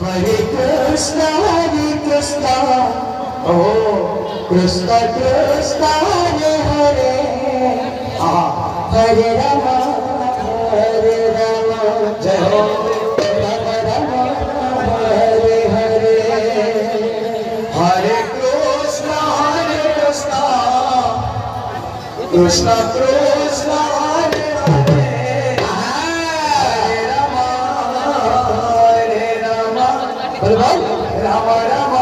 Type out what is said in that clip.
Hare Krishna, oh Krishna Krishna, Hare Hare, Hare Rama, Jai Ho, Rama Rama, Hare Hare, Hare Krishna, Krishna Krishna, Hare Hare, Hare Rama, Rama Rama,